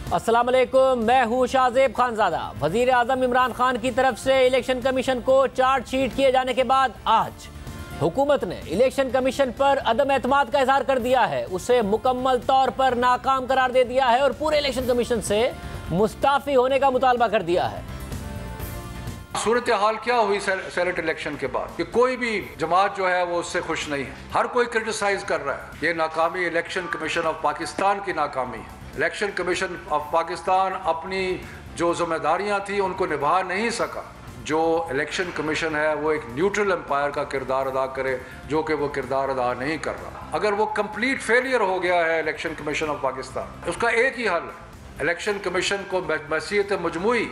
अस्सलाम वालेकुम, मैं हूं शाहजेब खानजादा। वजीर आजम इमरान खान की तरफ से इलेक्शन कमीशन को चार्जशीट किए जाने के बाद आज हुकूमत ने इलेक्शन कमीशन पर अदम एतमाद का इजहार कर दिया है, उसे मुकम्मल तौर पर नाकाम करार दे दिया है और पूरे इलेक्शन कमीशन से मुस्ताफी होने का मुतालबा कर दिया है। सूरत हाल क्या हुई सेनेट इलेक्शन के बाद कि कोई भी जमात जो है वो उससे खुश नहीं है, हर कोई क्रिटिसाइज कर रहा है। ये नाकामी इलेक्शन कमीशन ऑफ पाकिस्तान की नाकामी है। इलेक्शन कमीशन ऑफ पाकिस्तान अपनी जो जिम्मेदारियां थी उनको निभा नहीं सका। जो इलेक्शन कमीशन है वो एक न्यूट्रल एम्पायर का किरदार अदा करे, जो कि वो किरदार अदा नहीं कर रहा। अगर वो कंप्लीट फेलियर हो गया है इलेक्शन कमीशन ऑफ पाकिस्तान, उसका एक ही हल है, इलेक्शन कमीशन को बहसीयत मजमूई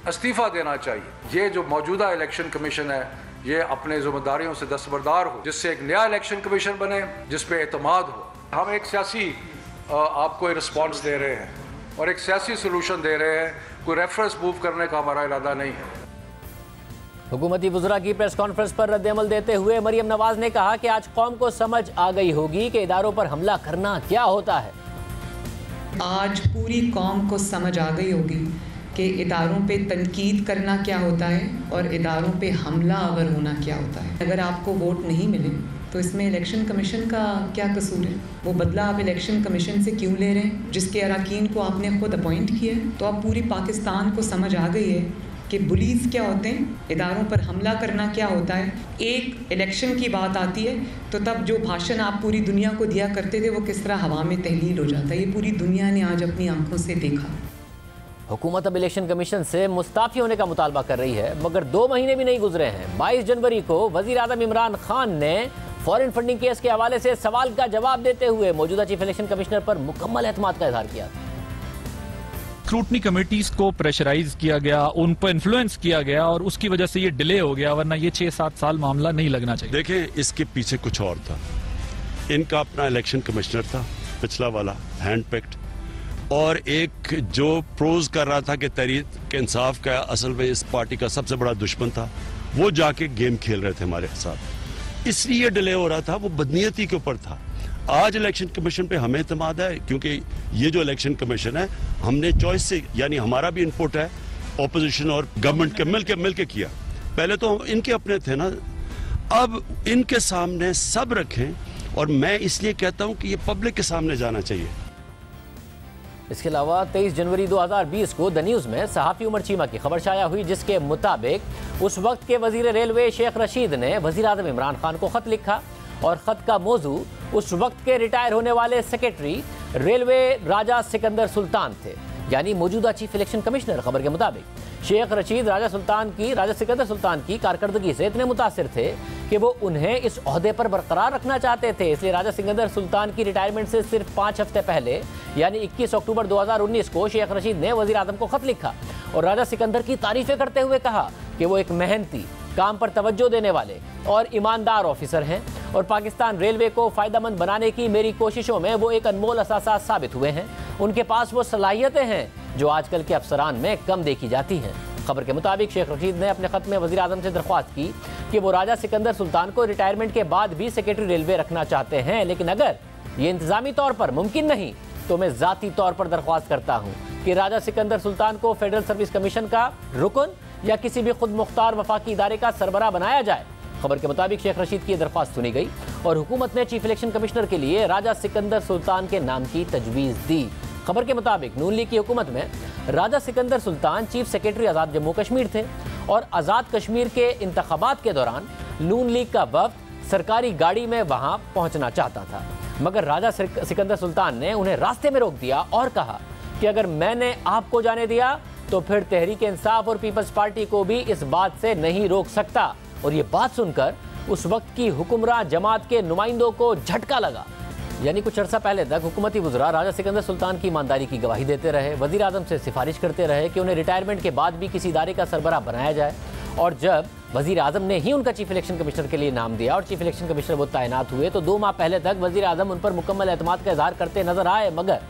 इस्तीफ़ा देना चाहिए। ये जो मौजूदा इलेक्शन कमीशन है ये अपने जिम्मेदारियों से दस्तबरदार हो, जिससे एक नया इलेक्शन कमीशन बने जिस पे एतमाद हो। हम एक सियासी आपको रिस्पॉन्स दे रहे हैं और एक सियासी सोल्यूशन दे रहे हैं, कोई रेफरेंस मूव करने का हमारा इरादा नहीं है। हुकूमती वज़रा की प्रेस कॉन्फ्रेंस पर रद्द-ए-अमल देते हुए मरियम नवाज ने कहा कि आज कौम को समझ आ गई होगी कि इदारों पर हमला करना क्या होता है। आज पूरी कौम को समझ आ गई होगी कि इदारों पे तनकीद करना क्या होता है और इदारों पे हमला आवर होना क्या होता है। अगर आपको वोट नहीं मिले तो इसमें इलेक्शन कमीशन का क्या कसूर है? वो बदला आप इलेक्शन कमीशन से क्यों ले रहे हैं जिसके अरकान को आपने खुद अपॉइंट किया है? तो अब पूरी पाकिस्तान को समझ आ गई है कि पुलिस क्या होते हैं, इदारों पर हमला करना क्या होता है। एक इलेक्शन की बात आती है तो तब जो भाषण आप पूरी दुनिया को दिया करते थे वो किस तरह हवा में तहलील हो जाता है, ये पूरी दुनिया ने आज अपनी आंखों से देखा। हुकूमत अब इलेक्शन कमीशन से मुस्ताफी होने का मुतालबा कर रही है, मगर 2 महीने भी नहीं गुजरे हैं। 22 जनवरी को वजीर आजम इमरान खान ने फॉरेन फंडिंग केस के हवाले से सवाल का जवाब देते हुए मौजूदा चीफ इलेक्शन कमिश्नर पर मुकम्मल एतमाद का इजहार किया। स्क्रूटनी कमेटीज को प्रेशराइज किया गया, उन पर इन्फ्लुएंस किया गया और उसकी वजह से ये डिले हो गया, वरना ये 6-7 साल मामला नहीं लगना चाहिए। देखें, इसके पीछे कुछ और था। इनका अपना इलेक्शन कमिश्नर था पिछला वाला, हैंड पिक्ड, और एक जो प्रोज कर रहा था कि तहरीक इंसाफ का असल में इस पार्टी का सबसे बड़ा दुश्मन था, वो जाके गेम खेल रहे थे हमारे साथ, इसलिए डिले हो रहा था। वो बदनीयती के ऊपर था। आज इलेक्शन कमीशन पे हमें एतमाद है क्योंकि ये जो इलेक्शन कमीशन है हमने चॉइस से, यानी हमारा भी इनपुट है, ऑपोजिशन और गवर्नमेंट के मिल के किया। पहले तो इनके अपने थे ना, अब इनके सामने सब रखें, और मैं इसलिए कहता हूं कि ये पब्लिक के सामने जाना चाहिए। इसके अलावा 23 जनवरी 2020 को द न्यूज़ में सहाफ़ी उमर चीमा की खबर शाया हुई, जिसके मुताबिक उस वक्त के वजीर रेलवे शेख रशीद ने वजीर आज़म इमरान खान को ख़त लिखा और ख़त का मौजू उस वक्त के रिटायर होने वाले सेक्रेटरी रेलवे राजा सिकंदर सुल्तान थे, यानी मौजूदा चीफ इलेक्शन कमिश्नर। खबर के मुताबिक शेख रशीद राजा सिकंदर सुल्तान की कारकर्दगी से इतने मुतासिर थे कि वो उन्हें इस ओहदे पर बरकरार रखना चाहते थे। इसलिए राजा सिकंदर सुल्तान की रिटायरमेंट से सिर्फ 5 हफ्ते पहले, यानी 21 अक्टूबर 2019 को शेख रशीद ने वजीर आजम को खत लिखा और राजा सिकंदर की तारीफें करते हुए कहा कि वो एक मेहनती, काम पर तवज्जो देने वाले और ईमानदार ऑफिसर हैं और पाकिस्तान रेलवे को फ़ायदेमंद बनाने की मेरी कोशिशों में वो एक अनमोल असासा साबित हुए हैं। उनके पास वो सलाहियतें हैं जो आजकल के अफसरान में कम देखी जाती हैं। खबर के मुताबिक शेख रशीद ने अपने खत में वज़ीर आज़म से दरख्वास्त की कि वो राजा सिकंदर सुल्तान को रिटायरमेंट के बाद भी सेक्रेटरी रेलवे रखना चाहते हैं, लेकिन अगर ये इंतज़ामी तौर पर मुमकिन नहीं तो मैं ज़ाती तौर पर दरख्वास्त करता हूँ कि राजा सिकंदर सुल्तान को फेडरल सर्विस कमीशन का रुकन या किसी भी खुद मुख्तार वफाकी इदारे का सरबराह बनाया जाए। खबर के मुताबिक शेख रशीद की दरख्वास्त सुनी गई और हुकूमत ने चीफ इलेक्शन कमिश्नर के लिए राजा सिकंदर सुल्तान के नाम की तजवीज़ दी। खबर के मुताबिक नून लीग की हुकूमत में राजा सिकंदर सुल्तान चीफ सेक्रेटरी आज़ाद जम्मू कश्मीर थे और आज़ाद कश्मीर के इंतखाबात के दौरान नून लीग का वफ्द सरकारी गाड़ी में वहां पहुंचना चाहता था, मगर राजा सिकंदर सुल्तान ने उन्हें रास्ते में रोक दिया और कहा कि अगर मैंने आपको जाने दिया तो फिर तहरीक इंसाफ और पीपल्स पार्टी को भी इस बात से नहीं रोक सकता। और ये बात सुनकर उस वक्त की हुक्मरान जमात के नुमाइंदों को झटका लगा। यानी कुछ अर्सा पहले तक हुकूमती वज़रा राजा सिकंदर सुल्तान की ईमानदारी की गवाही देते रहे, वज़ीर आज़म से सिफारिश करते रहे कि उन्हें रिटायरमेंट के बाद भी किसी इदारे का सरबराह बनाया जाए, और जब वज़ीर आज़म ने ही उनका चीफ इलेक्शन कमिश्नर के लिए नाम दिया और चीफ इलेक्शन कमिश्नर वो तैनात हुए तो 2 माह पहले तक वज़ीर आज़म उन पर मुकम्मल एतमाद का इजहार करते नजर आए। मगर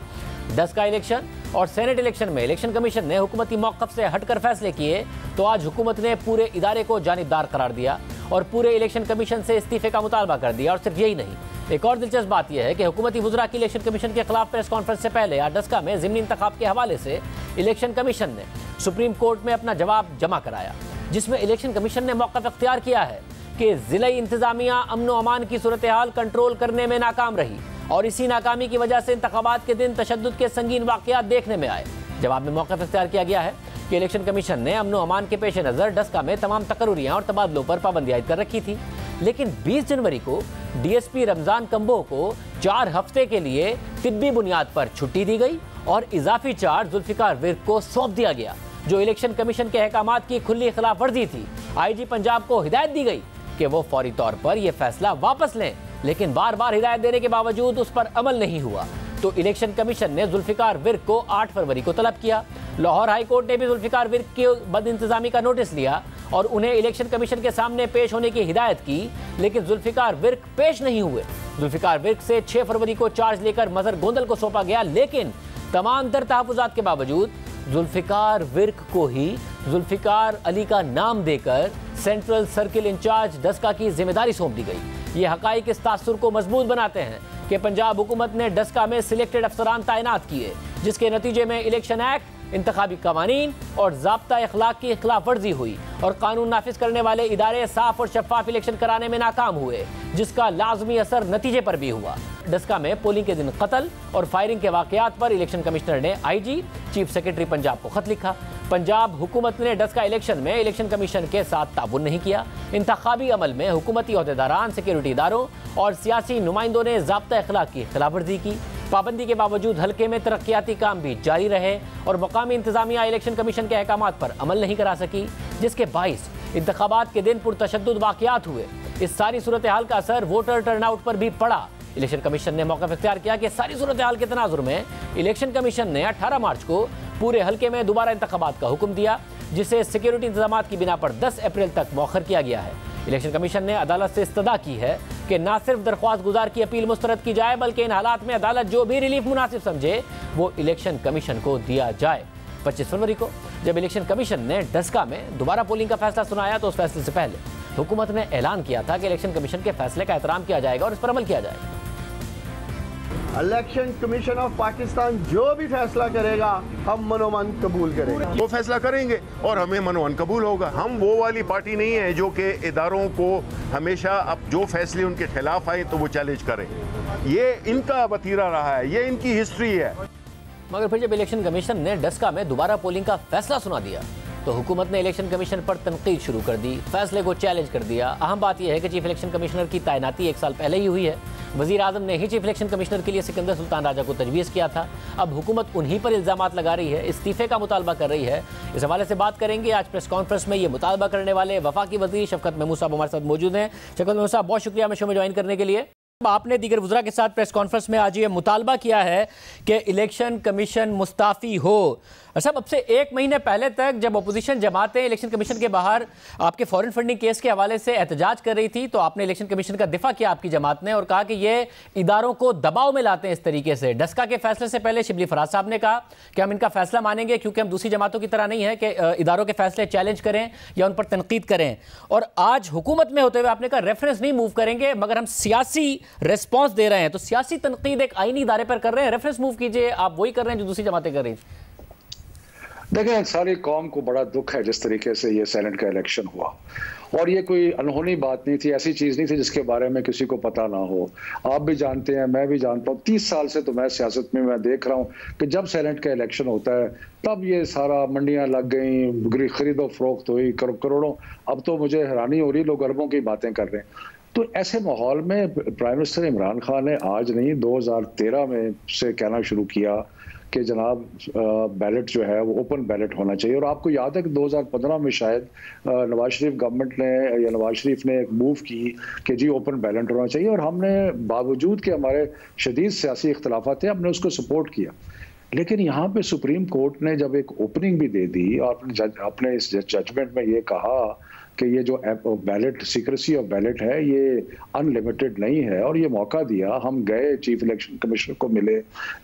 10 का इलेक्शन और सेनेट इलेक्शन में इलेक्शन कमीशन ने हुकूमती मौक़िफ़ से हटकर फैसले किए तो आज हुकूमत ने पूरे इदारे को जानिबदार करार दिया और पूरे इलेक्शन कमीशन से इस्तीफे का मुतालबा कर दिया। और सिर्फ यही नहीं, एक और दिलचस्प बात यह है कि हुकूमती वुज़रा की इलेक्शन कमीशन के खिलाफ प्रेस कॉन्फ्रेंस से पहले आज डस्का में ज़िमनी इंतखाब के हवाले से इलेक्शन कमीशन ने सुप्रीम कोर्ट में अपना जवाब जमा कराया, जिसमें इलेक्शन कमीशन ने मौक़िफ़ इख्तियार किया है कि ज़िला इंतज़ामिया अमन व अमान की सूरत हाल कंट्रोल करने में नाकाम रही और इसी नाकामी की वजह से इंतखाबात के दिन तशद्दुद के संगीन वाक़यात देखने में आए। जवाब में मौक़िफ़ इख्तियार किया गया है कि इलेक्शन कमीशन ने अमन व अमान के पेश नज़र डस्का में तमाम तकर्रियाँ और तबादलों पर पाबंदी आयद कर रखी थी, लेकिन 20 जनवरी को DSP रमज़ान कंबोह को 4 हफ्ते के लिए तिब्बी बुनियाद पर छुट्टी दी गई और इजाफी चार्ज जुल्फ़िकार विर्क को सौंप दिया गया, जो इलेक्शन कमीशन के अहकामात की खुली खिलाफ वर्जी थी। IG पंजाब को हिदायत दी गई कि वो फौरी तौर पर यह फैसला वापस लें, लेकिन बार बार हिदायत देने के बावजूद उस पर अमल नहीं हुआ, तो इलेक्शन कमीशन ने जुल्फ़िकार विर्क को 8 फरवरी को तलब किया। लाहौर हाई कोर्ट ने भी जुल्फ़िकार विर्क की बदइंतज़ामी का नोटिस लिया और उन्हें इलेक्शन कमीशन के सामने पेश होने की हिदायत की, लेकिन जुल्फ़िकार विर्क पेश नहीं हुए। जुल्फ़िकार विर्क से 6 फरवरी को चार्ज लेकर मजर गोंदल को सौंपा गया, लेकिन तमाम तर तहफ़्फ़ुज़ात के बावजूद जुल्फ़िकार विर्क को ही जुल्फ़िकार अली का नाम देकर सेंट्रल सर्किल इंचार्ज डस्का की जिम्मेदारी सौंप दी गई। ये हक़ाइक़ इस तासुर को मजबूत बनाते हैं कि पंजाब हुकूमत ने डस्का में सिलेक्टेड अफसरान तैनात किए, जिसके नतीजे में इलेक्शन एक्ट, इंतखाबी कवानीन और ज़ाब्ता अखलाक की खिलाफ वर्जी हुई और कानून नाफिज करने वाले इदारे साफ और शफाफ इलेक्शन कराने में नाकाम हुए, जिसका लाजमी असर नतीजे पर भी हुआ। डस्का में पोलिंग के दिन कत्ल और फायरिंग के वाकयात पर इलेक्शन कमिश्नर ने IG, चीफ सेक्रेटरी पंजाब को खत लिखा। पंजाब हुकूमत ने डस्का इलेक्शन में इलेक्शन कमीशन के साथ ताउन नहीं किया। इंतखाबी अमल में हुकूमती अहदेदारान, सिक्योरिटी इदारों और सियासी नुमाइंदों ने ज़ाब्ता अखलाक की खिलाफ वर्जी की। पाबंदी के बावजूद हल्के में तरक्याती काम भी जारी रहे और मकामी इंतजामिया इलेक्शन कमीशन के अहकामात पर अमल नहीं करा सकी, जिसके बाइस इंतखाबात के दिन पुरतशद्दुद वाकयात हुए। इस सारी सूरत हाल का असर वोटर टर्नआउट पर भी पड़ा। इलेक्शन कमीशन ने मौक़िफ़ इख्तियार किया कि सारी सूरत हाल के तनाजुर में इलेक्शन कमीशन ने 18 मार्च को पूरे हल्के में दोबारा इंतखाबात का हुक्म दिया, जिसे सिक्योरिटी इंतजामात की बिना पर 10 अप्रैल तक मौखर किया गया है। इलेक्शन कमीशन ने अदालत से इस्तदा की है कि न सिर्फ दरख्वास्त गुजार की अपील मुस्तरद की जाए, बल्कि इन हालात में अदालत जो भी रिलीफ मुनासिब समझे वो इलेक्शन कमीशन को दिया जाए। 25 फरवरी को जब इलेक्शन कमीशन ने डस्का में दोबारा पोलिंग का फैसला सुनाया, तो उस फैसले से पहले हुकूमत ने ऐलान किया था कि इलेक्शन कमीशन के फैसले का एहतराम किया जाएगा और इस पर अमल किया जाएगा। इलेक्शन कमीशन ऑफ पाकिस्तान जो भी फैसला करेगा हम मनोमन कबूल करेंगे। वो फैसला करेंगे और हमें मनोमन कबूल होगा। हम वो वाली पार्टी नहीं है जो कि इदारों को हमेशा अब जो फैसले उनके खिलाफ आए तो वो चैलेंज करें। ये इनका वतीरा रहा है, ये इनकी हिस्ट्री है। मगर फिर जब इलेक्शन कमीशन ने डस्का में दोबारा पोलिंग का फैसला सुना दिया, तो हुकूमत ने इलेक्शन कमीशन पर तनकीद शुरू कर दी, फैसले को चैलेंज कर दिया। अहम बात यह है कि चीफ इलेक्शन कमिश्नर की तैनाती 1 साल पहले ही हुई है। वज़ीर आज़म ने ही चीफ इलेक्शन कमिश्नर के लिए सिकंदर सुल्तान राजा को तजवीज़ किया था। अब हुकूमत उन्हीं पर इल्ज़ामात लगा रही है, इस्तीफ़े का मुतालबा कर रही है। इस हवाले से बात करेंगे। आज प्रेस कॉन्फ्रेंस में ये मुतालबा करने वाले वफाकी वज़ीर शफकत महमूद साहब हमारे साथ मौजूद हैं। शफकत महमूद साहब, बहुत शुक्रिया में शो में ज्वाइन करने के लिए। आपने दीगर वज़रा के साथ प्रेस कॉन्फ्रेंस में आज ये मुतालबा किया है कि इलेक्शन कमीशन मुस्ताफ़ी हो। साहब, अब से 1 महीने पहले तक जब अपोजिशन जमातें इलेक्शन कमीशन के बाहर आपके फॉरेन फंडिंग केस के हवाले से एहतजाज कर रही थी, तो आपने इलेक्शन कमीशन का दिफा किया आपकी जमात ने और कहा कि ये इदारों को दबाव में लाते हैं इस तरीके से। डस्का के फैसले से पहले शिबली फराज साहब ने कहा कि हम इनका फैसला मानेंगे क्योंकि हम दूसरी जमातों की तरह नहीं है कि इदारों के फैसले चैलेंज करें या उन पर तनकीद करें। और आज हुकूमत में होते हुए आपने कहा रेफरेंस नहीं मूव करेंगे, मगर हम सियासी रिस्पॉन्स दे रहे हैं। तो सियासी तनकीद एक आईनी इदारे पर कर रहे हैं, रेफरेंस मूव कीजिए। आप वही कर रहे हैं जो दूसरी जमातें कर रही हैं। देखें, सारी कौम को बड़ा दुख है जिस तरीके से ये सेनेट का इलेक्शन हुआ, और ये कोई अनहोनी बात नहीं थी, ऐसी चीज़ नहीं थी जिसके बारे में किसी को पता ना हो। आप भी जानते हैं, मैं भी जानता हूँ, 30 साल से तो मैं सियासत में मैं देख रहा हूँ कि जब सेनेट का इलेक्शन होता है तब ये सारा मंडियाँ लग गई, खरीदो फरोख्त हुई करोड़ों। अब तो मुझे हैरानी हो रही, लोग अरबों की बातें कर रहे हैं। तो ऐसे माहौल में प्राइम मिनिस्टर इमरान खान ने आज नहीं 2013 में से कहना शुरू किया कि जनाब बैलेट जो है वो ओपन बैलेट होना चाहिए। और आपको याद है कि 2015 में शायद नवाज शरीफ गवर्नमेंट ने या नवाज शरीफ ने एक मूव की कि जी ओपन बैलेट होना चाहिए, और हमने बावजूद के हमारे शदीद सियासी इख्तलाफात थे हमने उसको सपोर्ट किया। लेकिन यहाँ पे सुप्रीम कोर्ट ने जब एक ओपनिंग भी दे दी और अपने इस जजमेंट में ये कहा कि ये जो बैलेट सीक्रेसी ऑफ बैलेट है ये अनलिमिटेड नहीं है, और ये मौका दिया, हम गए चीफ इलेक्शन कमिश्नर को मिले,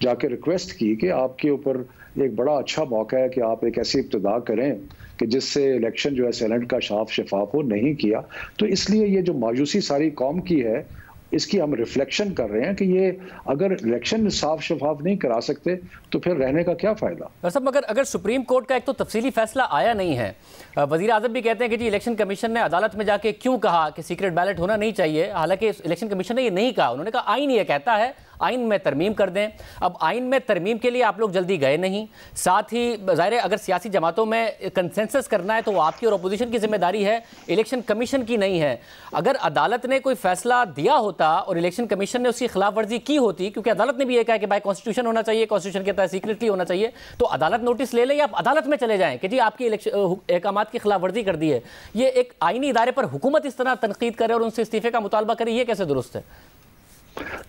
जाके रिक्वेस्ट की कि आपके ऊपर एक बड़ा अच्छा मौका है कि आप एक ऐसी इब्तिदा करें कि जिससे इलेक्शन जो है सेनेट का साफ शफाफ हो। नहीं किया, तो इसलिए ये जो मायूसी सारी कौम की है इसकी हम रिफ्लेक्शन कर रहे हैं कि ये अगर इलेक्शन साफ शफाफ नहीं करा सकते तो फिर रहने का क्या फायदा। सब मगर अगर सुप्रीम कोर्ट का एक तो तफसीली फैसला आया नहीं है, वजीर आजम भी कहते हैं कि जी इलेक्शन कमीशन ने अदालत में जाके क्यों कहा कि सीक्रेट बैलेट होना नहीं चाहिए, हालांकि इलेक्शन कमीशन ने ये नहीं कहा, उन्होंने कहा आईन ये कहता है, आइन में तरमीम कर दें। अब आइन में तरमीम के लिए आप लोग जल्दी गए नहीं, साथ ही ज़ाहिर है अगर सियासी जमातों में कंसेंसस करना है तो वो आपकी और अपोजिशन की जिम्मेदारी है, इलेक्शन कमीशन की नहीं है। अगर अदालत ने कोई फैसला दिया होता और इलेक्शन कमीशन ने उसकी खिलाफ वर्जी की होती, क्योंकि अदालत ने भी ये कहा कि भाई कॉन्स्टिट्यूशन होना चाहिए, कॉन्स्टिट्यूशन के तहत सीक्रेटली होना चाहिए, तो अदालत नोटिस ले ले या आप अदालत में चले जाएं कि जी आपकी अहकामात की खिलाफ वर्जी कर दी है। ये एक आईनी इदारे पर हुकूमत इस तरह तनकीद करे और उनसे इस्तीफे का मुतालबा करे, ये कैसे दुरुस्त है?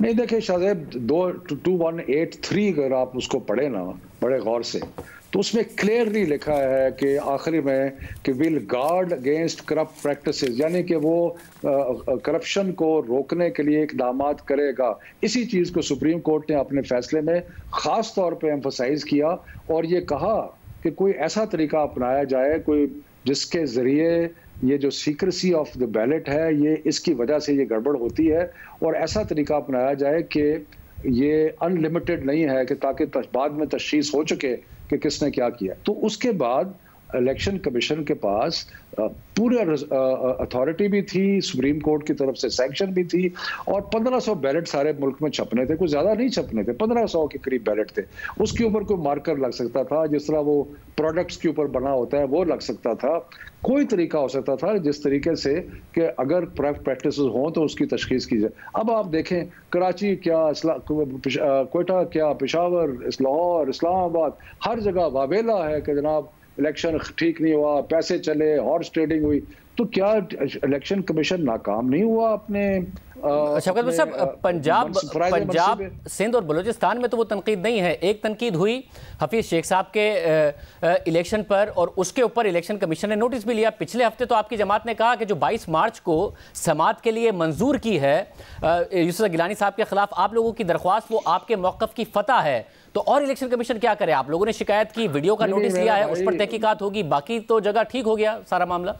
नहीं देखिए शाहजेब, 2183 अगर आप उसको पढ़े ना बड़े गौर से तो उसमें क्लियरली लिखा है कि आखिरी में कि will guard against corrupt practices, यानी कि वो करप्शन को रोकने के लिए इकदामात करेगा। इसी चीज़ को सुप्रीम कोर्ट ने अपने फैसले में ख़ास तौर पे एम्फसाइज किया और ये कहा कि कोई ऐसा तरीका अपनाया जाए कोई जिसके ज़रिए ये जो सीक्रेसी ऑफ द बैलेट है ये इसकी वजह से ये गड़बड़ होती है, और ऐसा तरीका अपनाया जाए कि ये अनलिमिटेड नहीं है कि ताकि बाद में तशखीस हो चुके कि किसने क्या किया। तो उसके बाद इलेक्शन कमीशन के पास पूरे अथॉरिटी भी थी, सुप्रीम कोर्ट की तरफ से सैंक्शन भी थी, और 1500 बैलेट सारे मुल्क में छपने थे, कुछ ज़्यादा नहीं छपने थे, 1500 के करीब बैलेट थे। उसके ऊपर कोई मार्कर लग सकता था, जिस तरह वो प्रोडक्ट्स के ऊपर बना होता है वो लग सकता था, कोई तरीका हो सकता था जिस तरीके से कि अगर प्रैक्टिस हों तो उसकी तशखीस की जाए। अब आप देखें कराची क्या, कोयटा क्या, पेशावर, लाहौर, इस्लामाबाद, हर जगह वावेला है कि जनाब इलेक्शन ठीक नहीं हुआ, पैसे चले, हॉर्स ट्रेडिंग हुई। तो क्या इलेक्शन कमीशन नाकाम नहीं हुआ अपने शौकत साहब? पंजाब, सिंध और बलूचिस्तान में तो वो तनकीद नहीं है। एक तनकीद हुई हफीज़ शेख साहब के इलेक्शन पर और उसके ऊपर इलेक्शन कमीशन ने नोटिस भी लिया। पिछले हफ्ते तो आपकी जमात ने कहा कि जो 22 मार्च को समात के लिए मंजूर की है यूसुफ गिलानी साहब के खिलाफ आप लोगों की दरख्वास्त, वो आपके मौक़िफ़ की फतह है। तो और इलेक्शन कमीशन क्या करे? आप लोगों ने शिकायत की, वीडियो का नोटिस लिया है, उस पर तहकीकात होगी, बाकी तो जगह ठीक हो गया सारा मामला।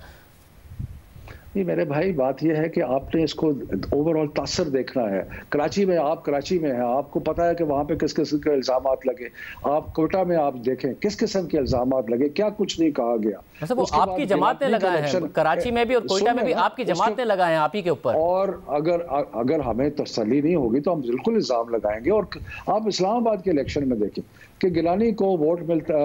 नहीं मेरे भाई, बात यह है कि आपने इसको ओवरऑल तासर देखना है। कराची में, आप कराची में हैं, आपको पता है कि वहाँ पे किस किस्म के इल्ज़ामात लगे। आप कोयटा में आप देखें किस किस्म के इल्ज़ामात लगे, क्या कुछ नहीं कहा गया। मतलब वो आपकी जमात ने लगाए हैं, कराची में भी और कोयटा में भी आपकी जमात ने लगाए हैं आप ही के ऊपर। और अगर हमें तसल्ली नहीं होगी तो हम बिल्कुल इल्ज़ाम लगाएंगे। और आप इस्लामाबाद के इलेक्शन में देखें कि गिलानी को वोट मिलता,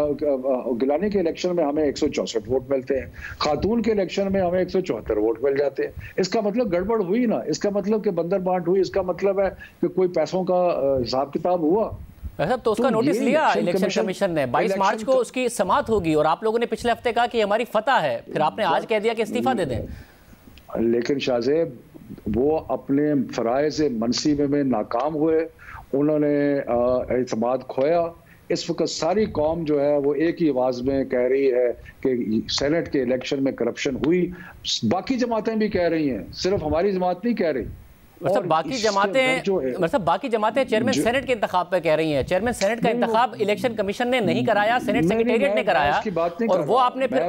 गिलानी के इलेक्शन में हमें 164 वोट मिलते हैं, खातून के इलेक्शन में हमें 174 वोट मिल जाते हैं। इसका मतलब गड़बड़ हुई ना, इसका मतलब कि बंदर बांट हुई, इसका मतलब है कि कोई पैसों का हिसाब किताब हुआ। तो उसका नोटिस लिया इलेक्शन कमीशन ने, 22 मार्च को उसकी समात होगी और आप लोगों ने पिछले हफ्ते कहा कि हमारी फतह है, फिर आपने आज कह दिया कि इस्तीफा दे दें। लेकिन शाहजेब वो अपने फराइज़ मनसीबे में नाकाम हुए, उन्होंने एतमाद खोया। इस वक्त सारी कौम जो है वो एक ही आवाज़ में कह रही है कि सेनेट के इलेक्शन में करप्शन हुई। बाकी जमातें भी कह रही हैं, सिर्फ हमारी जमात नहीं कह रही। मतलब बाकी जमातें चेयरमैन सेनेट के इंतखाब पे कह रही हैं। चेयरमैन सेनेट का इंतखाब इलेक्शन कमीशन ने नहीं कराया, सेनेट सेक्रेटेरिएट ने कराया। और वो आपने फिर,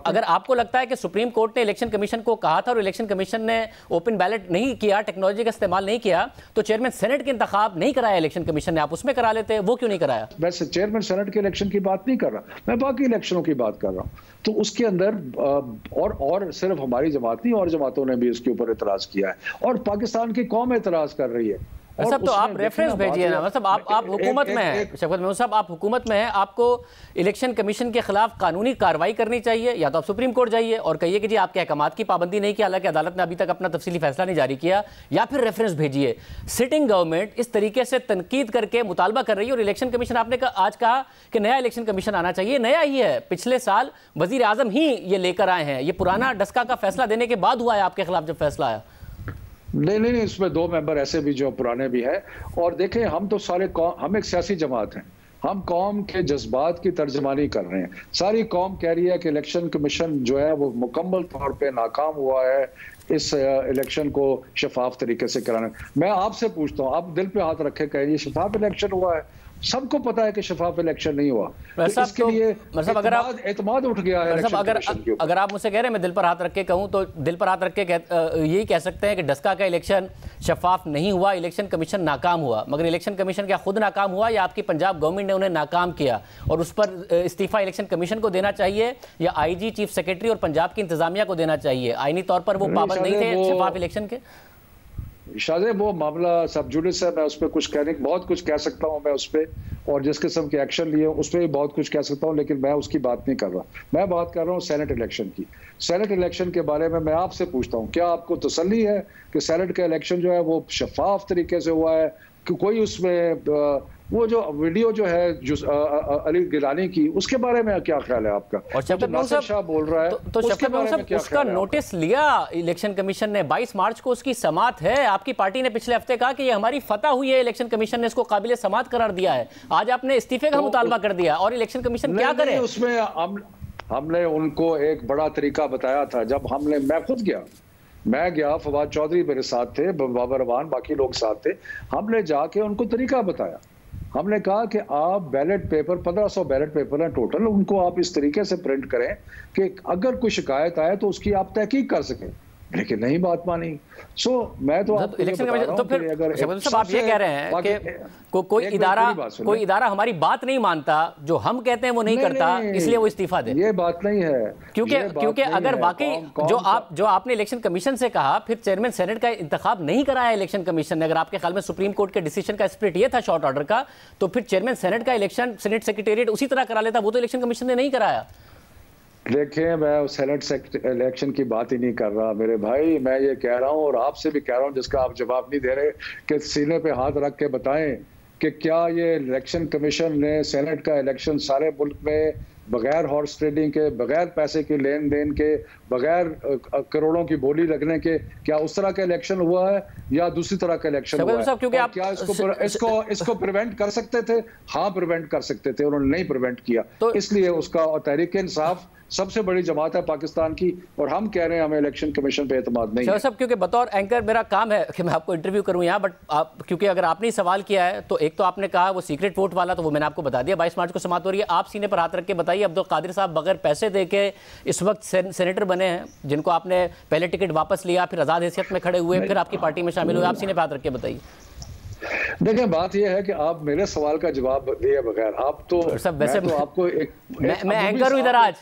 अगर आपको लगता है कि सुप्रीम कोर्ट ने इलेक्शन कमीशन को कहा था और इलेक्शन कमीशन ने ओपन बैलेट नहीं किया, टेक्नोलॉजी का इस्तेमाल नहीं किया, तो चेयरमैन सेनेट के इंतखाब नहीं कराया इलेक्शन कमीशन ने, आप उसमें करा लेते, वो क्यों नहीं कराया? वैसे चेयरमैन सेनेट के इलेक्शन की बात नहीं कर रहा मैं, बाकी इलेक्शनों की बात कर रहा हूँ। तो उसके अंदर और सिर्फ हमारी जमात नहीं, और जमातों ने भी इसके ऊपर इतराज किया है और पाकिस्तान की कौम इतराज कर रही है। सब तो आप रेफरेंस भेजिए ना, मतलब आप हुकूमत में हैं शफकत महमूद साहब, आप हुकूमत में हैं, आपको इलेक्शन कमीशन के खिलाफ कानूनी कार्रवाई करनी चाहिए, या तो आप सुप्रीम कोर्ट जाइए और कहिए कि जी आपके अहकामात की पाबंदी नहीं की, हालांकि अदालत ने अभी तक अपना तफसीली फैसला नहीं जारी किया, या फिर रेफरेंस भेजिए। सिटिंग गवर्नमेंट इस तरीके से तनकीद करके मुतालबा कर रही है और इलेक्शन कमीशन, आपने आज कहा कि नया इलेक्शन कमीशन आना चाहिए, नया ही है, पिछले साल वजीर आजम ही ये लेकर आए हैं, ये पुराना डस्का का फैसला देने के बाद हुआ है आपके खिलाफ जब फैसला आया। नहीं, इसमें 2 मेंबर ऐसे भी जो पुराने भी हैं। और देखें, हम तो सारे हम एक सियासी जमात हैं, हम कौम के जज्बात की तर्जमानी कर रहे हैं। सारी कौम कह रही है कि इलेक्शन कमीशन जो है वो मुकम्मल तौर पे नाकाम हुआ है इस इलेक्शन को शफाफ तरीके से कराने। मैं आपसे पूछता हूँ, आप दिल पे हाथ रखे कहें ये शफाफ इलेक्शन हुआ है? सबको पता है कि शफाफ इलेक्शन नहीं हुआ, तो इसके तो, लिए अगर आप एतमाद उठ गया है। अगर आप मुझसे कह रहे हैं मैं दिल पर हाथ रख के कहूं तो दिल पर हाथ रख के यही कह सकते हैं कि डस्का का इलेक्शन शफाफ नहीं हुआ, इलेक्शन कमीशन नाकाम हुआ। मगर इलेक्शन कमीशन क्या खुद नाकाम हुआ या आपकी पंजाब गवर्नमेंट ने उन्हें नाकाम किया और उस पर इस्तीफा इलेक्शन कमीशन को देना चाहिए या आईजी, चीफ सेक्रेटरी और पंजाब की इंतजामिया को देना चाहिए? आईनी तौर पर वो पाबंद नहीं थे शफाफ इलेक्शन के? शाहजेब वो मामला सब जुडिस है, मैं उस पर कुछ बहुत कुछ कह सकता हूँ मैं उस पर, और जिस किस्म के एक्शन लिए उस पर भी बहुत कुछ कह सकता हूँ, लेकिन मैं उसकी बात नहीं कर रहा। मैं बात कर रहा हूँ सेनेट इलेक्शन की। सेनेट इलेक्शन के बारे में मैं आपसे पूछता हूँ, क्या आपको तसल्ली है कि सेनेट का इलेक्शन जो है वो शफाफ तरीके से हुआ है कि कोई उसमें वो जो वीडियो जो है जो अली गिलानी की, उसके बारे में क्या ख्याल है आपका? और शफकत महमूद शाह बोल रहा है तो शफकत महमूद साहब उसका नोटिस लिया इलेक्शन कमीशन ने, 22 मार्च को उसकी समाअत है। आपकी पार्टी ने पिछले हफ्ते कहा कि ये हमारी फतह हुई है, इलेक्शन कमीशन ने इसको काबिल समाअत करार दिया है। आज आपने इस्तीफे का मुतालबा कर दिया और इलेक्शन कमीशन क्या करे? उसमें हमने उनको एक बड़ा तरीका बताया था। जब मैं गया, फवाद चौधरी मेरे साथ थे, बाबर रवान, बाकी लोग साथ थे। हमने जाके उनको तरीका बताया। हमने कहा कि आप बैलेट पेपर 1500 बैलेट पेपर हैं टोटल, उनको आप इस तरीके से प्रिंट करें कि अगर कोई शिकायत आए तो उसकी आप तहकीक कर सकें, लेकिन नहीं बात मानी। मैं तो इलेक्शन कमीशन तो फिर साहब आप ये कह रहे हैं कि कोई इदारा हमारी बात नहीं मानता, जो हम कहते हैं वो नहीं करता, इसलिए वो इस्तीफा दे। ये बात नहीं है, क्योंकि अगर वाकई जो आपने इलेक्शन कमीशन से कहा, फिर चेयरमैन सेनेट का इंतखाब नहीं कराया इलेक्शन कमीशन ने, अगर आपके ख्याल में सुप्रीम कोर्ट के डिसीजन का स्पिरिट ये था शॉर्ट ऑर्डर का, तो फिर चेयरमैन सेनेट का इलेक्शन सेनेट सेक्रेटेरिएट उसी तरह करा लेता। वो तो इलेक्शन कमीशन ने नहीं कराया। देखिए, मैं सेनेट इलेक्शन की बात ही नहीं कर रहा मेरे भाई। मैं ये कह रहा हूँ और आपसे भी कह रहा हूँ, जिसका आप जवाब नहीं दे रहे, कि सीने पे हाथ रख के बताएं कि क्या ये इलेक्शन कमीशन ने सेनेट का इलेक्शन सारे मुल्क में बगैर हॉर्स ट्रेडिंग के, बगैर पैसे के लेन देन के, बगैर करोड़ों की बोली लगने के, क्या उस तरह का इलेक्शन हुआ है या दूसरी तरह का इलेक्शन हुआ है? क्योंकि आप क्या इसको प्रिवेंट कर सकते थे? हाँ, प्रिवेंट कर सकते थे, उन्होंने नहीं प्रिवेंट किया। तो इसलिए उसका, और तहरीक इंसाफ सबसे बड़ी जमात है पाकिस्तान की, और हम कह रहे हैं हमें इलेक्शन कमीशन पे एतमाद नहीं है। सब क्योंकि बतौर एंकर मेरा काम है कि मैं आपको इंटरव्यू करूं यहाँ, बट आप क्योंकि अगर आपने सवाल किया है तो एक तो आपने कहा वो सीक्रेट वोट वाला, तो वो मैंने आपको बता दिया 22 मार्च को समाअत हो रही है। आप सीने पर हाथ रख के बताइए, अब्दुल कादिर साहब बगैर पैसे दे के इस वक्त सेनेटर बने हैं, जिनको आपने पहले टिकट वापस लिया, फिर आज़ाद हैसियत में खड़े हुए, फिर आपकी पार्टी में शामिल हुए, आप सीने पर हाथ रख के बताइए। देखिए, बात यह है कि आप मेरे सवाल का जवाब दिए बगैर आप तो सब वैसे मैं तो आपको मैं एंकर हूं इधर आज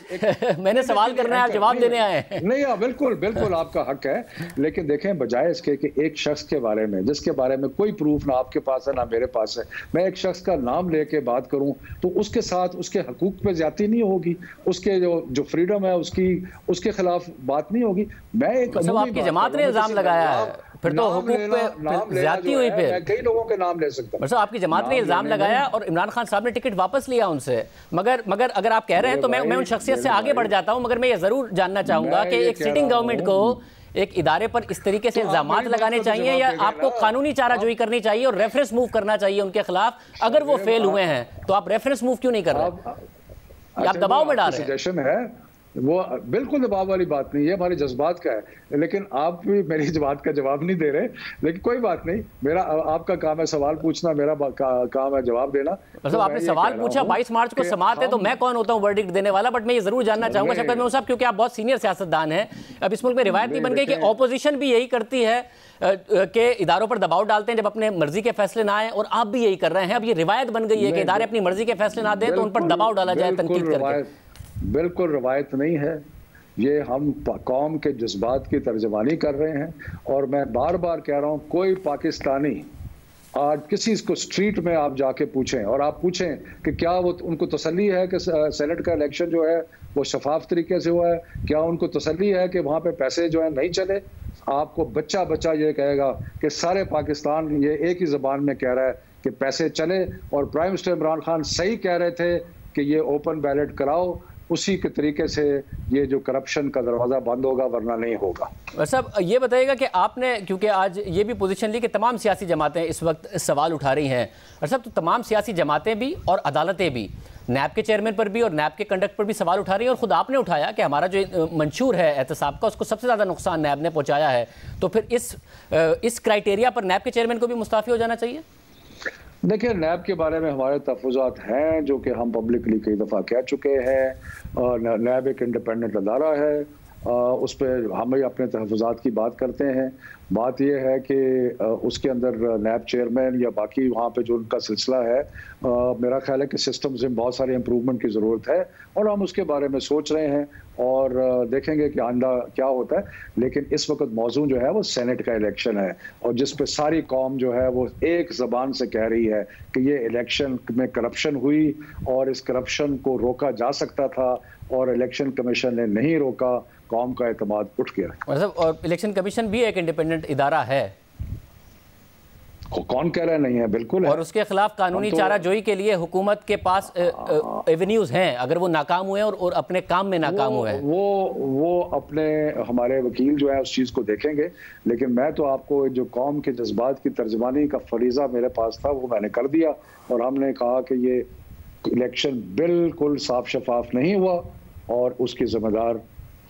मैंने सवाल करना है, आप जवाब देने आए हैं। नहीं, बिल्कुल आपका हक है, लेकिन देखें, बजाय इसके कि एक शख्स के बारे में, जिसके बारे में कोई प्रूफ ना आपके पास है ना मेरे पास है, मैं एक शख्स का नाम लेके बात करूं तो उसके साथ उसके हकूक पे ज्यादती नहीं होगी, उसके जो फ्रीडम है उसके खिलाफ बात नहीं होगी। मैं एक आपकी जमात ने इल्जाम लगाया है, फिर तो हुकूक पे ज्यादती हुई। फिर कई लोगों के नाम ले सकता हूं। आपकी जमात ने इल्जाम लगाया और इमरान खान साहब ने टिकट वापस लिया उनसे। मगर अगर आप कह रहे हैं तो मैं उन शख्सियत से आगे बढ़ जाता हूं, मगर मैं ये जरूर जानना चाहूंगा कि एक सिटिंग गवर्नमेंट को एक इदारे पर इस तरीके से इल्जामात लगाने चाहिए या आपको कानूनी चाराजोई करनी चाहिए और रेफरेंस मूव करना चाहिए उनके खिलाफ? अगर वो फेल हुए हैं तो आप रेफरेंस मूव क्यों नहीं कर रहे? आप दबाव में डाल रहे हैं। वो बिल्कुल दबाव वाली बात नहीं है, हमारे जज्बात का है, लेकिन आप भी मेरी बात का जवाब नहीं दे रहे। लेकिन कोई बात नहीं, मेरा आपका काम है सवाल पूछना, मेरा काम है जवाब देना। मतलब आपने सवाल पूछा, 22 मार्च को समाअत है, तो मैं कौन होता हूं वर्डिक्ट देने वाला? बट मैं ये जरूर जानना चाहूंगा शफकत महमूद साहब, क्योंकि आप बहुत सीनियर सियासतदान हैं, अब इस मुल्क में रिवायत नहीं बन गई कि ऑपोजिशन भी यही करती है कि इदारों पर दबाव डालते हैं जब अपने मर्जी के फैसले ना आए, और आप भी यही कर रहे हैं। अब ये रिवायत बन गई है कि इदारे अपनी मर्जी के फैसले ना दें तो उन पर दबाव डाला जाए तनकीद करके। बिल्कुल रवायत नहीं है, ये हम कौम के जज्बात की तर्जमानी कर रहे हैं। और मैं बार बार कह रहा हूँ, कोई पाकिस्तानी आज किसी को स्ट्रीट में आप जाके पूछें और आप पूछें कि क्या वो उनको तसल्ली है कि सेनेट का इलेक्शन जो है वो शफाफ तरीके से हुआ है, क्या उनको तसल्ली है कि वहाँ पे पैसे जो है नहीं चले, आपको बच्चा ये कहेगा कि सारे पाकिस्तान ये एक ही ज़बान में कह रहा है कि पैसे चले। और प्राइम मिनिस्टर इमरान खान सही कह रहे थे कि ये ओपन बैलेट कराओ, उसी के तरीके से ये जो करप्शन का दरवाज़ा बंद होगा, वरना नहीं होगा। साहब ये बताइएगा कि आपने, क्योंकि आज ये भी पोजीशन ली कि तमाम सियासी जमातें इस वक्त सवाल उठा रही हैं, और साहब तो तमाम सियासी जमातें भी और अदालतें भी नैब के चेयरमैन पर भी और नैब के कंडक्ट पर भी सवाल उठा रही है, और खुद आपने उठाया कि हमारा जो मंशूर है एहतसाब का, उसको सबसे ज़्यादा नुकसान नैब ने पहुँचाया है। तो फिर इस क्राइटेरिया पर नैब के चेयरमैन को भी मुस्ताफ़ी हो जाना चाहिए? देखिए, नैब के बारे में हमारे तहफ़्फ़ुज़ात हैं जो कि हम पब्लिकली कई दफ़ा कह चुके हैं। नैब एक इंडिपेंडेंट अदारा है, उस पर हम ही अपने तहफ़्फ़ुज़ात की बात करते हैं। बात यह है कि उसके अंदर नैब चेयरमैन या बाकी वहाँ पे जो उनका सिलसिला है, मेरा ख्याल है कि सिस्टम्स में बहुत सारे इम्प्रूवमेंट की ज़रूरत है और हम उसके बारे में सोच रहे हैं और देखेंगे कि आइंदा क्या होता है। लेकिन इस वक्त मौजू जो है वो सेनेट का इलेक्शन है और जिस पे सारी कौम जो है वो एक ज़बान से कह रही है कि ये इलेक्शन में करप्शन हुई और इस करप्शन को रोका जा सकता था और इलेक्शन कमीशन ने नहीं रोका, कौम का एतमाद उठ गया। मतलब और इलेक्शन कमीशन भी एक इंडिपेंडेंट इदारा है, कौन कह रहा नहीं है, बिल्कुल है। और उसके खिलाफ कानूनी चाराजोई के लिए हुकूमत के पास एवेन्यूज हैं अगर वो नाकाम हुए और अपने काम में नाकाम हुए हैं। वो अपने हमारे वकील जो है उस चीज़ को देखेंगे, लेकिन मैं तो आपको जो कौम के जज्बात की तर्जमानी का फरीज़ा मेरे पास था वो मैंने कर दिया और हमने कहा कि ये इलेक्शन बिल्कुल साफ शफाफ नहीं हुआ और उसकी जिम्मेदार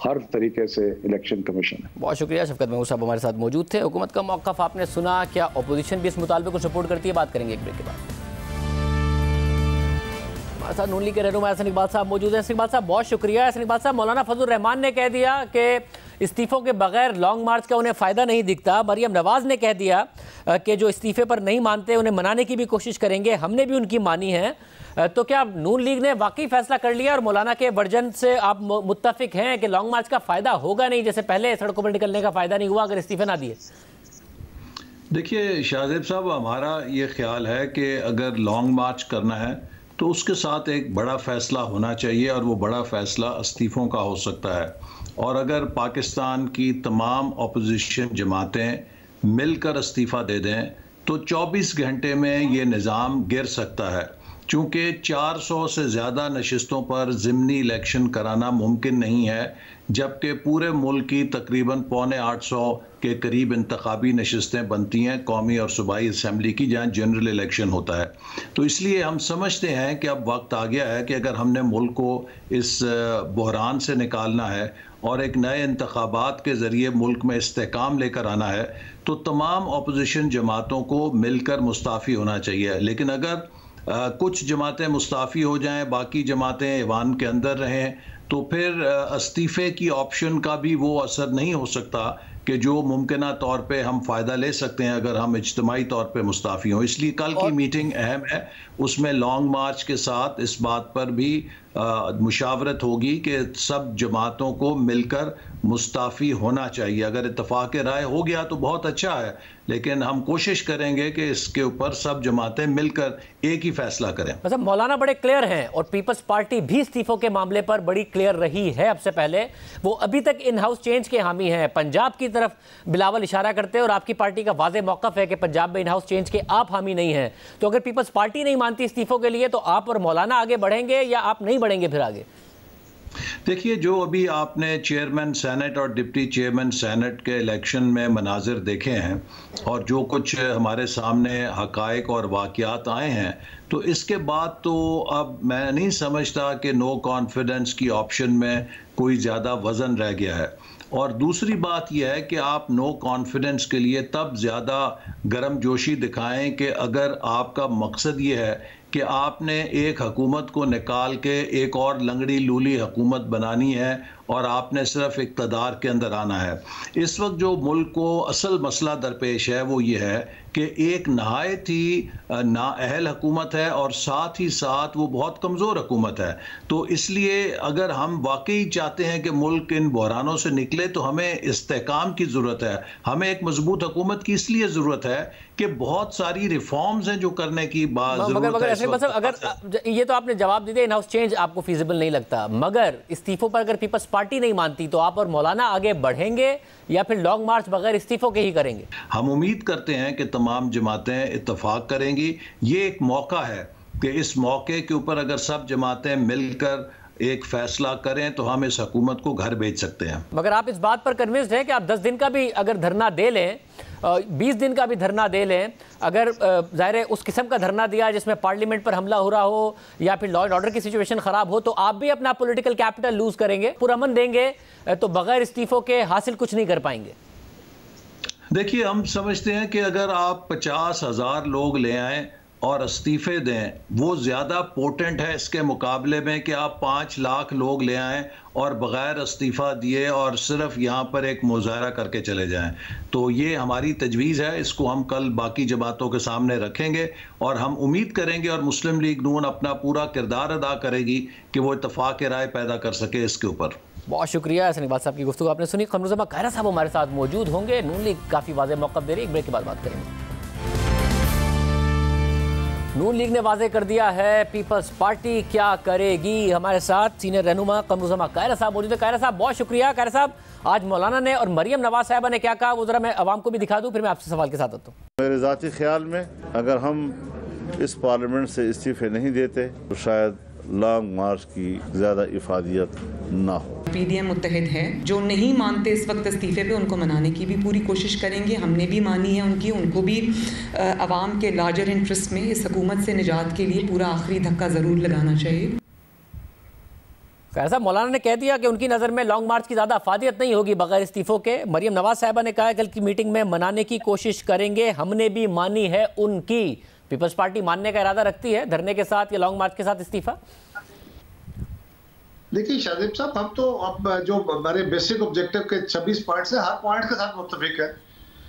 हर तरीके से इलेक्शन कमीशन है। बहुत शुक्रिया शफकत महमूद साहब हमारे साथ मौजूद थे। हुकूमत का मौक़िफ़ आपने सुना, क्या अपोजिशन भी इस मुतालबे को सपोर्ट करती है? बात करेंगे एक ब्रेक के बाद। हमारे साथ नून लीग के रहनुमा एहसन इकबाल साहब मौजूद हैं। एहसन इकबाल साहब बहुत शुक्रिया। एहसन इकबाल साहब, मौलाना फजल रहमान ने कह दिया कि इस्तीफ़ों के बगैर लॉन्ग मार्च का उन्हें फ़ायदा नहीं दिखता। मरियम नवाज़ ने कह दिया कि जो इस्तीफ़े पर नहीं मानते उन्हें मनाने की भी कोशिश करेंगे, हमने भी उनकी मानी है। तो क्या नून लीग ने वाकई फैसला कर लिया और मौलाना के वर्जन से आप मुत्तफिक हैं कि लॉन्ग मार्च का फ़ायदा होगा नहीं, जैसे पहले सड़कों पर निकलने का फ़ायदा नहीं हुआ अगर इस्तीफ़े ना दिए? देखिए शाहजेब साहब, हमारा ये ख्याल है कि अगर लॉन्ग मार्च करना है तो उसके साथ एक बड़ा फ़ैसला होना चाहिए और वो बड़ा फ़ैसला इस्तीफ़ों का हो सकता है। और अगर पाकिस्तान की तमाम अपोजिशन जमातें मिलकर इस्तीफ़ा दे दें तो 24 घंटे में ये निज़ाम गिर सकता है, चूँकि 400 से ज़्यादा नशिस्तों पर ज़िमनी इलेक्शन कराना मुमकिन नहीं है, जबकि पूरे मुल्क की तकरीबन 750 के करीब इंतखाबी नशिस्तें बनती हैं कौमी और सूबाई असम्बली की, जहाँ जनरल इलेक्शन होता है। तो इसलिए हम समझते हैं कि अब वक्त आ गया है कि अगर हमने मुल्क को इस बहरान से निकालना है और एक नए इंतखाबात के ज़रिए मुल्क में इस्तेहकाम लेकर आना है तो तमाम अपोजिशन जमातों को मिलकर मुस्ताफ़ी होना चाहिए। लेकिन अगर कुछ जमातें मुस्ताफ़ी हो जाएं, बाकी जमातें ऐवान के अंदर रहें, तो फिर इस्तीफ़े की ऑप्शन का भी वो असर नहीं हो सकता कि जो मुमकिना तौर पे हम फ़ायदा ले सकते हैं अगर हम इज्तिमाई तौर पे मुस्ताफ़ी हों। इसलिए कल की मीटिंग अहम है, उसमें लॉन्ग मार्च के साथ इस बात पर भी मुशावरत होगी कि सब जमातों को मिलकर मुस्ताफ़ी होना चाहिए। अगर इत्तफ़ाक़ राय हो गया तो बहुत अच्छा है, लेकिन हम कोशिश करेंगे कि इसके ऊपर सब जमातें मिलकर एक ही फैसला करें। मतलब मौलाना बड़े क्लियर हैं और पीपल्स पार्टी भी इस्तीफों के मामले पर बड़ी क्लियर रही है। अब से पहले वो अभी तक इन हाउस चेंज के हामी हैं। पंजाब की तरफ बिलावल इशारा करते हैं और आपकी पार्टी का वाज़ेह मौक़िफ़ है कि पंजाब में इन हाउस चेंज के आप हामी नहीं हैं। तो अगर पीपल्स पार्टी नहीं मानती इस्तीफों के लिए तो आप और मौलाना आगे बढ़ेंगे या आप नहीं बढ़ेंगे फिर आगे? देखिए, जो अभी आपने चेयरमैन सेनेट और डिप्टी चेयरमैन सेनेट के इलेक्शन में मनाजिर देखे हैं और जो कुछ हमारे सामने हक़ाइक़ और वाक़यात आए हैं, तो इसके बाद तो अब मैं नहीं समझता कि नो कॉन्फिडेंस की ऑप्शन में कोई ज़्यादा वज़न रह गया है। और दूसरी बात यह है कि आप नो कॉन्फिडेंस के लिए तब ज़्यादा गर्म जोशी दिखाएं कि अगर आपका मकसद ये है कि आपने एक हुकूमत को निकाल के एक और लंगड़ी लूली हुकूमत बनानी है और आपने सिर्फ इक़्तिदार के अंदर आना है। इस वक्त जो मुल्क को असल मसला दरपेश है वो ये है कि एक नहायत ही नाअहल हुकूमत है और साथ ही साथ वो बहुत कमज़ोर हुकूमत है। तो इसलिए अगर हम वाकई चाहते हैं कि मुल्क इन बहरानों से निकले तो हमें इस्तेहकाम की ज़रूरत है। हमें एक मजबूत हुकूमत की इसलिए ज़रूरत है कि बहुत सारी रिफॉर्म्स हैं जो करने की बात ज़रूरत है। मतलब अगर ये तो आपने जवाब दे दिया, इन हाउस चेंज आपको फीजिबल नहीं लगता, मगर इस्तीफों पर अगर पीपल्स पार्टी नहीं मानती तो आप और मौलाना आगे बढ़ेंगे या फिर लॉन्ग मार्च बगैर इस्तीफों के ही करेंगे? हम उम्मीद करते हैं कि तमाम जमातें इत्तफाक करेंगी। ये एक मौका है कि इस मौके के ऊपर अगर सब जमातें मिलकर एक फैसला करें तो हम इस हुकूमत को घर भेज सकते हैं। मगर आप इस बात पर कन्विंस्ड हैं कि आप 10 दिन का भी अगर धरना दे लें, 20 दिन का भी धरना दे लें, अगर ज़ाहिर है उस किस्म का धरना दिया जिसमें पार्लियामेंट पर हमला हो रहा हो या फिर लॉ एंड ऑर्डर की सिचुएशन ख़राब हो, तो आप भी अपना पॉलिटिकल कैपिटल लूज़ करेंगे? पुरअमन देंगे तो बगैर इस्तीफ़ों के हासिल कुछ नहीं कर पाएंगे? देखिए, हम समझते हैं कि अगर आप 50,000 लोग ले आएँ और इस्तीफे दें वो ज़्यादा पोटेंट है इसके मुकाबले में कि आप 5 लाख लोग ले आएं और बग़ैर इस्तीफ़ा दिए और सिर्फ यहाँ पर एक मुज़ाहरा करके चले जाएं। तो ये हमारी तजवीज़ है, इसको हम कल बाकी जमातों के सामने रखेंगे और हम उम्मीद करेंगे और मुस्लिम लीग नून अपना पूरा किरदार अदा करेगी कि वो इत्तफाक राय पैदा कर सके इसके ऊपर। बहुत शुक्रिया हसन इकबाल साहब की गुफ्तगू आपने सुनी। कमरुज़्ज़मा कायरा साहब हमारे साथ मौजूद होंगे। नून लीग काफ़ी वाज़ेह मौक़िफ़ दे रही है, एक ब्रेक के बाद बात करेंगे। नून लीग ने वाज़ेह कर दिया है पीपल्स पार्टी क्या करेगी। हमारे साथ सीनियर रहनुमा कमरुज़्ज़मा कायरा साहब मौजूद है। कायरा साहब बहुत शुक्रिया। कायरा साहब, आज मौलाना ने और मरियम नवाज साहिबा ने क्या कहा वो ज़रा मैं अवाम को भी दिखा दूँ, फिर मैं आपसे सवाल के साथ आता हूँ। मेरे ज़ाती ख्याल में अगर हम इस पार्लियामेंट से इस्तीफ़े नहीं देते तो शायद लॉन्ग मार्च की ज़्यादा इफादियत ना हो। पीडीएम मुत्तहिद है, जो नहीं मानते इस वक्त इस्तीफे पे उनको मनाने की भी पूरी कोशिश करेंगे। हमने भी मानी है उनकी, उनको भी अवाम के लार्जर इंटरेस्ट में इस हुकूमत से निजात के लिए पूरा आखिरी धक्का ज़रूर लगाना चाहिए। खैर साहब, मौलाना ने कह दिया कि उनकी नज़र में लॉन्ग मार्च की ज़्यादा अफादियत नहीं होगी बगैर इस्तीफ़ों के। मरियम नवाज साहिबा ने कहा कल की मीटिंग में मनाने की कोशिश करेंगे, हमने भी मानी है उनकी। पीपल्स पार्टी मानने का इरादा रखती है धरने के साथ या लॉन्ग मार्च के साथ इस्तीफा? देखिए शाहजेब साहब, हम तो अब जो हमारे बेसिक ऑब्जेक्टिव के 26 पॉइंट से हर पॉइंट के साथ मुत्तफिक है,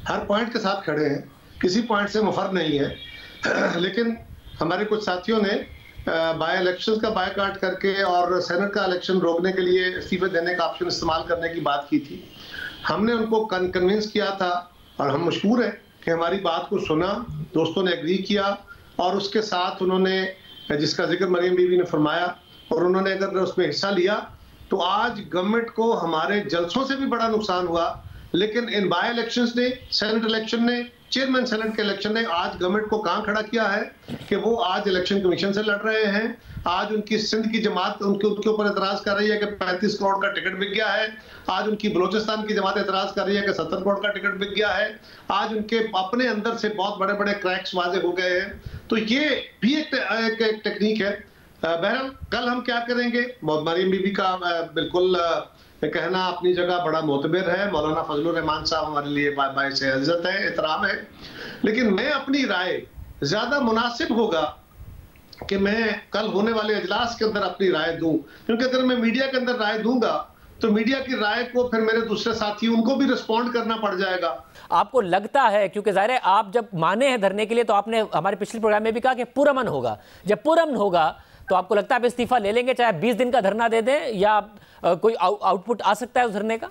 हर पॉइंट के साथ खड़े हैं, किसी पॉइंट से मुफर नहीं है। लेकिन हमारे कुछ साथियों ने बाय इलेक्शन का बायकॉट करके और सेनेट का इलेक्शन रोकने के लिए इस्तीफे देने का ऑप्शन इस्तेमाल करने की बात की थी। हमने उनको कन्विंस किया था और हम मशहूर हैं कि हमारी बात को सुना, दोस्तों ने एग्री किया और उसके साथ उन्होंने, जिसका जिक्र मरियम बीबी ने फरमाया, और उन्होंने अगर उसमें हिस्सा लिया तो आज गवर्नमेंट को हमारे जलसों से भी बड़ा नुकसान हुआ। लेकिन इन बाय इलेक्शंस ने, सेनेट इलेक्शन ने, चेयरमैन सेनेट के इलेक्शन ने आज गवर्नमेंट को कहां खड़ा किया है कि वो आज इलेक्शन कमीशन से लड़ रहे हैं। आज उनकी सिंध की जमात उनके ऊपर एतराज कर रही है कि 35 करोड़ का टिकट बिक गया है। आज उनकी बलोचिस्तान की जमात एतराज कर रही है कि 70 करोड़ का टिकट बिक गया है। आज उनके अपने अंदर से बहुत बड़े बड़े क्रैक्स वाजे हो गए हैं। तो ये भी एक टेक्निक है। बहरहाल कल हम क्या करेंगे, मरियम बीबी का बिल्कुल कहना अपनी जगह बड़ा मोतबर है। मौलाना फजलुर रहमान साहब हमारे लिए बाइस इज्जत है, एहतराम है। लेकिन मैं अपनी राय ज्यादा मुनासिब होगा कि मैं कल होने वाले इजलास के अंदर अपनी राय दूं, क्योंकि अगर मैं मीडिया के अंदर राय दूंगा तो मीडिया की राय को फिर मेरे दूसरे साथी उनको भी रिस्पॉन्ड करना पड़ जाएगा। आपको लगता है, क्योंकि जाहिर है आप जब माने हैं धरने के लिए, तो आपने हमारे पिछले प्रोग्राम में भी कहा कि पुरअमन होगा, जब पुरअमन होगा तो आपको लगता है आप इस्तीफा ले लेंगे, चाहे 20 दिन का धरना दे दें, या कोई आउटपुट आ सकता है उस धरने का?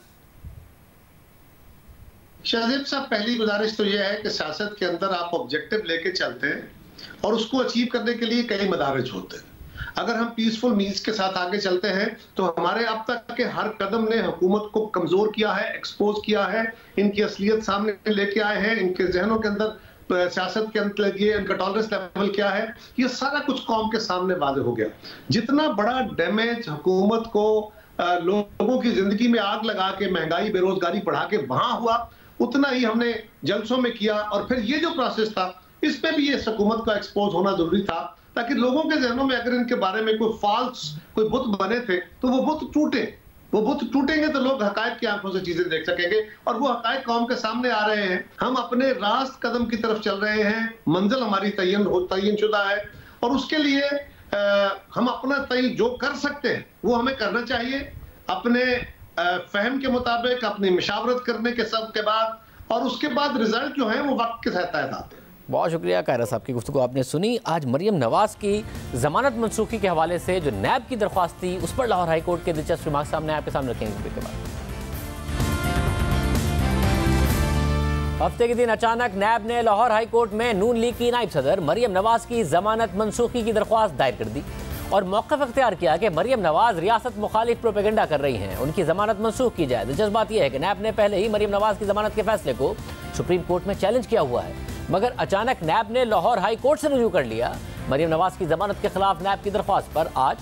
शाहजेब साहब, पहली गुजारिश तो यह है कि सियासत के अंदर आप ऑब्जेक्टिव लेके चलते हैं और उसको अचीव करने के लिए कई मदारिज होते हैं। अगर हम पीसफुल मीन्स के साथ आगे चलते हैं तो हमारे अब तक के हर कदम ने हुकूमत को कमजोर किया है, एक्सपोज किया है, इनकी असलियत सामने लेके आए हैं, इनके जहनों के अंदर सियासत के अंदर ये इनका टॉलरेंस लेवल क्या है, ये सारा कुछ कौम के सामने वाज़ेह हो गया। जितना बड़ा डैमेज हुकूमत को लोगों की जिंदगी में आग लगा के महंगाई बेरोजगारी बढ़ा के वहां हुआ, उतना ही हमने जलसों में किया। और फिर ये जो प्रोसेस था इस पे भी ये हुकूमत का एक्सपोज होना जरूरी था, ताकि लोगों के जहनों में अगर इनके बारे में कोई फॉल्स कोई बुत बने थे तो वो बुत टूटे। वो बुत टूटेंगे तो लोग हकायक की आंखों से चीजें देख सकेंगे, और वो हकायक कौम के सामने आ रहे हैं। हम अपने रास्त कदम की तरफ चल रहे हैं, मंजिल हमारी तयन शुदा है, और उसके लिए हम अपना जो कर सकते हैं वो हमें करना चाहिए, अपने फहम के मुताबिक, अपनी मशावरत करने के सब के बाद, और उसके बाद रिजल्ट जो है वो वक्त के तहत आते हैं। बहुत शुक्रिया कायरा साहब की गुफ्तगू आपने सुनी। आज मरियम नवाज की जमानत मनसूखी के हवाले से जो नैब की दरख्वास्त थी उस पर लाहौर हाई कोर्ट के दिलचस्प रिमार्क सामने आपके सामने रखेंगे। के बाद हफ्ते के दिन अचानक नैब ने लाहौर हाई कोर्ट में नून लीग की नायब सदर मरियम नवाज की जमानत मनसूखी की दरख्वास्त दायर कर दी और मौक़िफ़ अख्तियार किया कि मरियम नवाज रियासत मुखालिफ प्रोपेगेंडा कर रही हैं, उनकी जमानत मनसूख की जाए। दिलचस्प बात यह है कि नैब ने पहले ही मरियम नवाज की जमानत के फैसले को सुप्रीम कोर्ट में चैलेंज किया हुआ है, मगर अचानक नैब ने लाहौर हाई कोर्ट से रुजू कर लिया। मरियम नवाज की जमानत के खिलाफ नैब की दरख्वास्त पर आज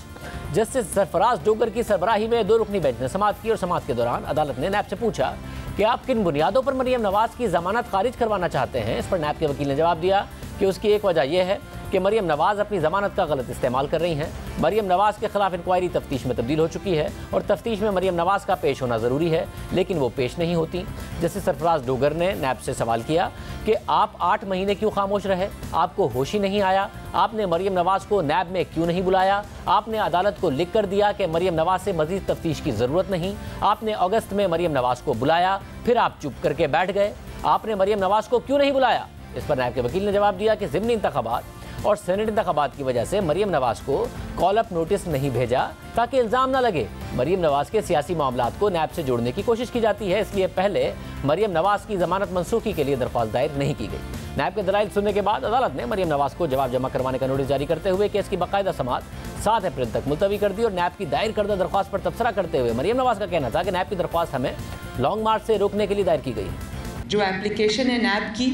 जस्टिस सरफराज डोगर की सरबराही में 2 रुकनी बेंच ने समाअत की और समाअत के दौरान अदालत ने नैब से पूछा कि आप किन बुनियादों पर मरियम नवाज की जमानत खारिज करवाना चाहते हैं। इस पर नैब के वकील ने जवाब दिया कि उसकी एक वजह यह है कि मरियम नवाज अपनी जमानत का गलत इस्तेमाल कर रही हैं। मरियम नवाज के खिलाफ इंक्वायरी तफ्तीश में तब्दील हो चुकी है और तफ्तीश में मरियम नवाज का पेश होना ज़रूरी है, लेकिन वो पेश नहीं होती। जस्टिस सरफराज डोगर ने नैब से सवाल किया कि आप 8 महीने क्यों खामोश रहे, आपको होश ही नहीं आया, आपने मरियम नवाज को नैब में क्यों नहीं बुलाया, आपने अदालत को लिख कर दिया कि मरियम नवाज से मजीद तफ्तीश की ज़रूरत नहीं, आपने अगस्त में मरियम नवाज को बुलाया, फिर आप चुप करके बैठ गए, आपने मरियम नवाज को क्यों नहीं बुलाया। इस पर नायब के वकील ने जवाब दिया कि ज़िमनी इंतखाबात और सेनेट इंतखाबात की वजह से मरियम नवाज को कॉल अप नोटिस नहीं भेजा ताकि इल्ज़ाम न लगे मरियम नवाज के सियासी मामलात को नैब से जोड़ने की कोशिश की जाती है, इसलिए पहले मरियम नवाज की जमानत मनसूखी के लिए दरख्वास्त दायर नहीं की गई। नैब के दलाइल सुनने के बाद अदालत ने मरियम नवाज को जवाब जमा करवाने का नोटिस जारी करते हुए केस की बाकायदा समाअत 7 अप्रैल तक मुलतवी कर दी और नैब की दायर करदा दरख्वास्त पर तबसरा करते हुए मरियम नवाज का कहना था कि नैब की दरख्वास्त हमें लॉन्ग मार्च से रोकने के लिए दायर की गई है। जो एप्लीकेशन है नैब की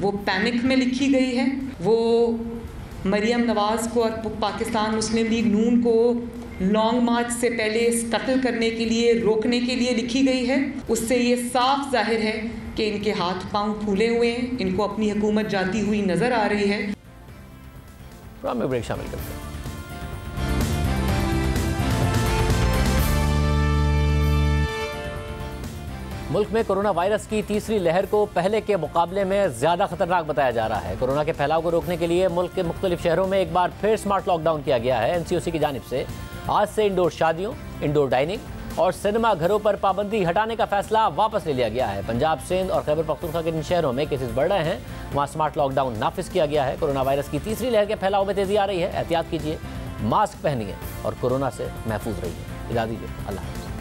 वो पैनिक में लिखी गई है, वो मरियम नवाज को और पाकिस्तान मुस्लिम लीग नून को लॉन्ग मार्च से पहले स्टकल करने के लिए, रोकने के लिए लिखी गई है। उससे ये साफ जाहिर है कि इनके हाथ पांव फूले हुए हैं, इनको अपनी हुकूमत जाती हुई नजर आ रही है। प्रोग्राम में ब्रेक शामिल करते हैं। मुल्क में कोरोना वायरस की तीसरी लहर को पहले के मुकाबले में ज़्यादा खतरनाक बताया जा रहा है। कोरोना के फैलाव को रोकने के लिए मुल्क के मुख्तलिफ शहरों में एक बार फिर स्मार्ट लॉकडाउन किया गया है। NCOC की जानिब से आज से इंडोर शादियों, इंडोर डाइनिंग और सिनेमा घरों पर पाबंदी हटाने का फैसला वापस ले लिया गया है। पंजाब, सिंध और खैबर पख्तूनख्वा के जिन शहरों में केसेस बढ़ रहे हैं वहाँ स्मार्ट लॉकडाउन नाफिज किया गया है। कोरोना वायरस की तीसरी लहर के फैलाव में तेजी आ रही है, एहतियात कीजिए, मास्क पहनिए और कोरोना से महफूज रहिए। इजाज़त दीजिए, अल्लाह हाफ़िज़।